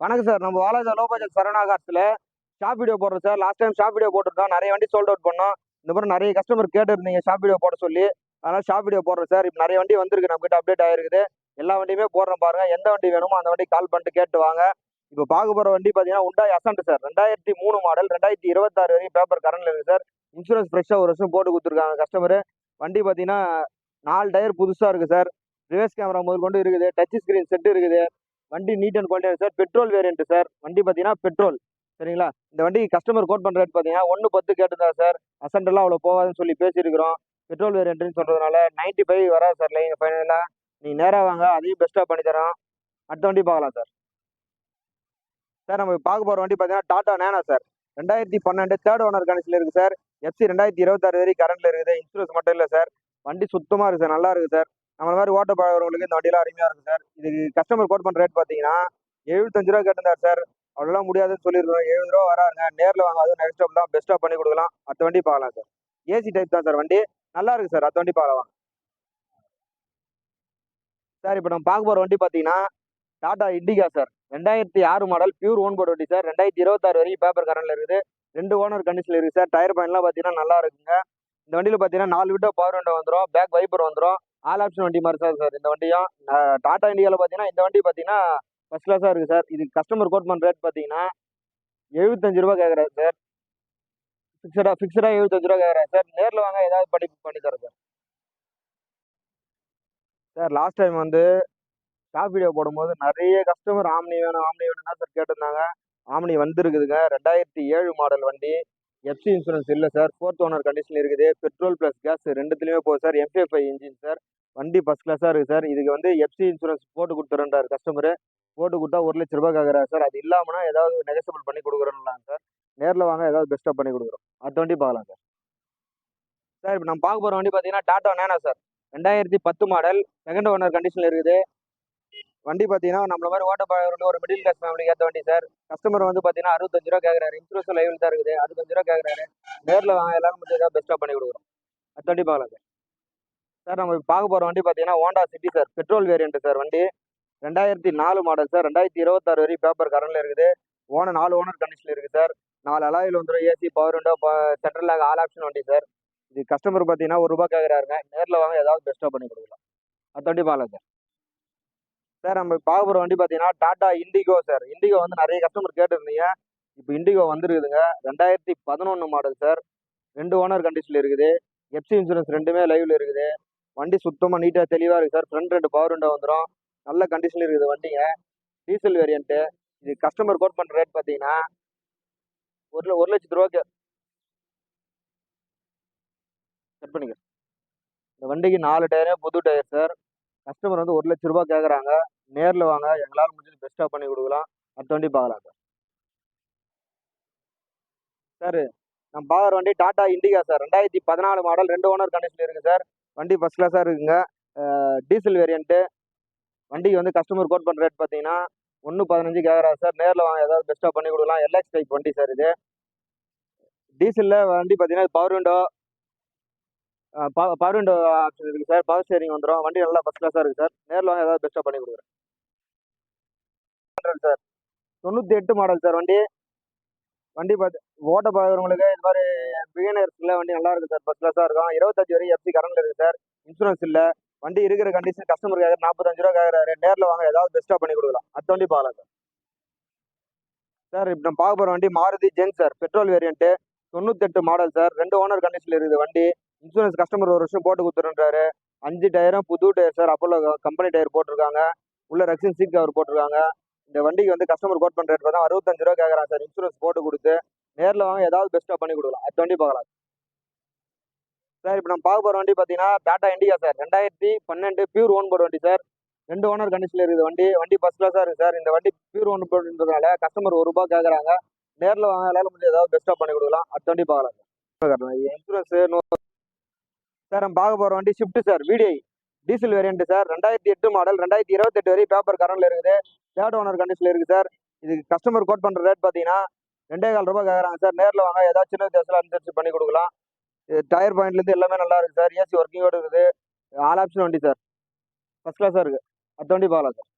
வணக்கம் சார். நம்ம Walaja low budget Saravana கார்ஸ்ல ஷாப் வீடியோ போடுறோம் sir. Last time shop video போட்டுருந்தோம். நிறைய வண்டி சோல்ட் அவுட் பண்ணோம். இந்த மாதிரி நிறைய கஸ்டமர் கேட்டுருந்தீங்க ஷாப் வீடியோ போட சொல்லி. அதனால ஷாப் வீடியோ போடுறோம் சார். இப்போ நிறைய வண்டி வந்திருக்கு, நம்ம கிட்ட அப்டேட் ஆயிருக்குது. எல்லா வண்டியுமே போடுறோம் பாருங்க. எந்த வண்டி வேணுமோ அந்த வண்டி கால் பண்ணிட்டு கேட்டு வாங்க. இப்போ பார்க்க போற வண்டி பார்த்தீங்கன்னா உண்டாய் அசன்ட் சார். 2003 மாடல், 2026 வரைக்கும் பேப்பர் கரண்ட்ல இருக்கு சார். இன்சூரன்ஸ் ஃப்ரெஷ்ஷாக ஒரு வருஷம் போட்டு கொடுத்துருக்காங்க கஸ்டமர். வண்டி பார்த்தீங்கன்னா 4 டயர் புதுசாக இருக்கு சார். ரிவர்ஸ் கேமரா முதல் கொண்டு இருக்குது. டச் ஸ்கிரீன் செட் இருக்குது. வண்டி நீட் அண்ட் குவாலிட்டியாக சார். Petrol variant sir. வண்டி பார்த்தீங்கன்னா பெட்ரோல். சரிங்களா? இந்த வண்டி கஸ்டமர் கோட் பண்ணுற ரேட் பார்த்தீங்கன்னா 1.10 கேட்டுருந்தா சார். அசன்ட் எல்லாம் அவ்வளோ போகாதுன்னு சொல்லி பேசியிருக்கிறோம். பெட்ரோல் வேரியன்ட்னு சொல்றதுனால 95 வராது சார். லைன் ஃபைனலாக நீங்கள் நேராக வாங்க, அதையும் பெஸ்ட்டாக பண்ணி தரோம். அடுத்த வண்டி பார்க்கலாம் சார். சார் நம்ம பார்க்க போகிற வண்டி பார்த்தீங்கன்னா Tata nano sir. 2012 third owner கண்டிஷனில் இருக்குது சார். எஃப்சி 2026 வரைக்கும் கரண்ட்ல இருக்குது. இன்சூரன்ஸ் மட்டும் இல்லை சார். வண்டி சுத்தமாக இருக்குது சார். நல்லா இருக்குது சார். நம்ம மாதிரி ஓட்ட பழகிறவங்களுக்கு இந்த வண்டியெல்லாம் அருமையாக இருக்குது சார். இது கஸ்டமர் கோட் பண்ணுற ரேட் பார்த்தீங்கன்னா 75 ரூபா கேட்டிருந்தார் சார். அவ்வளோலாம் முடியாதுன்னு சொல்லியிருக்கோம். 70 ரூபா வராருங்க. நேரில் வாங்க, அதுவும் நெக்ஸ்ட் ஸ்டாப் தான், பெஸ்ட்டாக பண்ணி கொடுக்கலாம். அடுத்த வண்டி பார்க்கலாம் சார். ஏசி டைப் தான் சார் வண்டி. நல்லா இருக்குது சார். அடுத்த வண்டி பார்க்கலாம் சார். இப்போ நம்ம பார்க்க போகிற வண்டி பார்த்தீங்கன்னா Tata Indica sir. 2006 model pure own board வண்டி சார். 2026 வரைக்கும் பேப்பர் கரண்ட்ல இருக்குது. 2 ஓனர் கண்டிஷனில் இருக்குது சார். டயர் பாயிண்ட்லாம் பார்த்தீங்கன்னா நல்லா இருக்குங்க. இந்த வண்டியில் பார்த்தீங்கன்னா 4 விண்டோ பவர் விண்டோ வந்துடும். பேக் வைப்பர் வந்துடும். ஆல் ஆப்ஷன் வண்டி மாதிரி சார் இந்த வண்டியும். டாடா இண்டிகாவில் பார்த்தீங்கன்னா இந்த வண்டி பார்த்தீங்கன்னா ஃபர்ஸ்ட் கிளாஸாக இருக்குது சார். இது கஸ்டமர் கோட் பண்ணுற ரேட் பார்த்தீங்கன்னா 75 ரூபா கேட்குறாரு சார். ஃபிக்ஸடாக 75 ரூபா கேட்குறாரு சார். நேரில் வாங்க, ஏதாவது பண்ணி தரேன் சார். சார் லாஸ்ட் டைம் வந்து ஷாப் வீடியோ போடும்போது நிறைய கஸ்டமர் ஆம்னி வேணும் தான் சார் கேட்டிருந்தாங்க. ஆம்னி வந்துருக்குதுங்க. 2007 மாடல் வண்டி. எஃப்சி இன்சூரன்ஸ் இல்லை சார். 4th ஓனர் கண்டிஷன் இருக்குது. பெட்ரோல் ப்ளஸ் கேஸ் ரெண்டுத்துலையுமே போகுது சார். MK5 engine sir. வண்டி ஃபர்ஸ்ட் கிளாஸாக இருக்குது சார். இதுக்கு வந்து எஃப்சி இன்சூரன்ஸ் போட்டு கொடுத்துறேன்றார் கஸ்டமர். போட்டு கொடுத்தா 1 லட்ச ரூபா கேட்குறாரு சார். அது இல்லாமனா ஏதாவது நெகசபிள் பண்ணி கொடுக்குறோம்லாம் சார். நேரில் வாங்க, ஏதாவது பெஸ்ட்டாக பண்ணி கொடுக்குறோம். அடுத்த வண்டி பார்க்கலாம் சார். சார் இப்போ நம்ம பார்க்க போகிற வண்டி பார்த்தீங்கன்னா Tata nano sir. 2010 model, second owner கண்டிஷனில் இருக்குது. வண்டி பார்த்தீங்கன்னா நம்மள மாதிரி ஓட்ட பழகிறவங்க ஒரு மிடில் கிளாஸ் ஃபேமிலிக்கு ஏற்ற வண்டி சார். கஸ்டமர் வந்து பார்த்தீங்கன்னா 65 ரூபா கேட்குறாரு. இன்சூரன்ஸ் லைவில் தான் இருக்குது. 65 ரூபா கேட்குறாரு. நேரில் வாங்க, எல்லாரும் மட்டும் ஏதாவது பெஸ்ட்டாக பண்ணி கொடுக்குறோம். அடுத்த வண்டி பார்க்கலாம் சார். சார் நம்ம பார்க்க போகிற வண்டி பார்த்தீங்கன்னா Honda city sir. Petrol variant sir. வண்டி 2004 மாடல் சார். 2026 வரைக்கும் பேப்பர் கரண்ட்ல இருக்குது. 4 ஓனர் கண்டிஷனில் இருக்குது சார். 4 அலாயில் வந்துடும். AC power window, central lock, all option வண்டி சார். இது கஸ்டமர் பார்த்தீங்கன்னா 1 ரூபா கேட்குறாருங்க. நேரில் வாங்க, ஏதாவது பெஸ்ட்டாக பண்ணி கொடுக்கலாம். அடுத்த வண்டி பார்க்கலாம் சார். சார் நம்ம பார்க்க போகிற வண்டி பார்த்தீங்கன்னா டாடா இண்டிகோ சார். இண்டிகோ வந்து நிறைய கஸ்டமர் கேட்டுருந்தீங்க. இப்போ இண்டிகோ வந்துருக்குதுங்க. 2011 model sir. 2 ஓனர் கண்டிஷனில் இருக்குது. எஃப்சி இன்சூரன்ஸ் ரெண்டுமே லைவ்ல இருக்குது. வண்டி சுத்தமாக நீட்டாக தெளிவாக இருக்குது சார். ஃப்ரண்ட் 2 பவர் விண்டோ வந்துடும். நல்ல கண்டிஷனில் இருக்குது வண்டிங்க. Diesel variant. இது கஸ்டமர் கோட் பண்ணுற ரேட் பார்த்தீங்கன்னா ஒரு லட்சத்து ரூபாய்க்கு செட் பண்ணிக்க. இந்த வண்டிக்கு 4 டயரே புது டயர் சார். கஸ்டமர் வந்து 1 லட்ச ரூபாய் கேட்குறாங்க. நேரில் வாங்க, எங்களால் முடிஞ்சது பெஸ்ட்டாக பண்ணி கொடுக்கலாம். அடுத்த வண்டி பார்க்கலாம் சார். சார் நம்ம பார்க்குற வண்டி Tata Indica sir. 2014 model, 2 owner condition இருக்குது சார். வண்டி ஃபர்ஸ்ட் கிளாஸாக இருக்குங்க. Diesel variant. வண்டிக்கு வந்து கஸ்டமர் கோட் பண்ணுற ரேட் பார்த்தீங்கன்னா 1.15 கேட்குறாரு சார். நேரில் வாங்க, ஏதாவது பெஸ்ட்டாக பண்ணி கொடுக்கலாம். எல்எக்ஸ் டைப் வண்டி சார் இது. டீசலில் வண்டி பார்த்தீங்கன்னா power window, power window option இருக்குது சார். பவர் ஸ்டேரிங் வந்துடும். வண்டி நல்லா ஃபர்ஸ்ட் கிளாஸாக இருக்குது சார். நேரில் வாங்க, ஏதாவது பெஸ்ட்டாக பண்ணி கொடுக்குறேன் சார். 98 மாடல் சார் வண்டி. வண்டி பார்த்து ஓட்ட பழகிறவங்களுக்கு இது மாதிரி பிகினர்ஸ்ல வண்டி நல்லா இருக்கு சார். ஃபர்ஸ்ட் கிளாஸாக இருக்கும். 25 வரைக்கும் எஃப்சி கரண்ட்ல இருக்குது சார். இன்சூரன்ஸ் இல்லை. வண்டி இருக்கிற கண்டிஷன் கஸ்டமர் கேட்குற 45 ரூபா கேட்குறாரு. நேரில் வாங்க, ஏதாவது பெஸ்ட்டாக பண்ணி கொடுக்கலாம். அடுத்த வண்டி பார்க்கலாம் சார். சார் இப்போ நம்ம பார்க்க போகிற வண்டி Maruti Zen sir. Petrol variant. 98 model sir. 2 owner கண்டிஷனில் இருக்குது வண்டி. இன்சூரன்ஸ் கஸ்டமர் 1 வருஷம் போட்டு கொடுத்துருன்றாரு. 5 டயரும் புது tyre sir. Apollo company tyre போட்டிருக்காங்க. உள்ள ரெக்ஸின் சீட் கவர் போட்டிருக்காங்க. இந்த வண்டிக்கு வந்து கஸ்டமர் கோட் பண்ணுற ரேட் பார்த்தா 65 ரூபா கேட்குறாங்க சார். இன்சூரன்ஸ் போட்டு கொடுத்து நேரில் வாங்க, ஏதாவது பெஸ்ட்டாக பண்ணி கொடுக்கலாம். அடுத்த வண்டி பார்க்கலாம் சார். இப்போ நம்ம பார்க்க போகிற வண்டி பார்த்தீங்கன்னா Tata Indica sir. 2012 pure own board வண்டி சார். 2 ஓனர் கண்டிஷனில் இருக்குது வண்டி. வண்டி ஃபர்ஸ்ட் கிளாஸாக இருக்குது சார். இந்த வண்டி பியூர் ஓன் போர்டுன்றதுனால கஸ்டமர் 1 ரூபா கேட்குறாங்க. நேரில் வாங்க, எல்லாரும் முடிஞ்சு ஏதாவது பெஸ்ட்டாக பண்ணி கொடுக்கலாம். அடுத்த வண்டி பார்க்கலாம் சார். இன்சூரன்ஸ் சார் நம்ம பார்க்க போகிற வண்டி shift sir. VDI diesel variant sir. 2008 model, 2028 வரை பேப்பர் கரண்ட்ல இருக்குது. தேர்ட் ஓனர் கண்டிஷனில் இருக்குது சார். இது கஸ்டமர் கோட் பண்ணுற ரேட் பார்த்தீங்கன்னா 2.25 ரூபா கேட்குறாங்க சார். நேரில் வாங்க, ஏதாவது சின்ன வித்தியாசம் அனுசரிச்சு பண்ணி கொடுக்கலாம். டயர் பாயிண்ட்லேருந்து எல்லாமே நல்லா இருக்குது சார். ஏசி ஒர்க்கிங்கோடு இருக்குது. ஆல் ஆப்ஷன் வண்டி சார். ஃபர்ஸ்ட் கிளாஸாக இருக்குது. அடுத்த வண்டி பார்க்கலாம் சார்.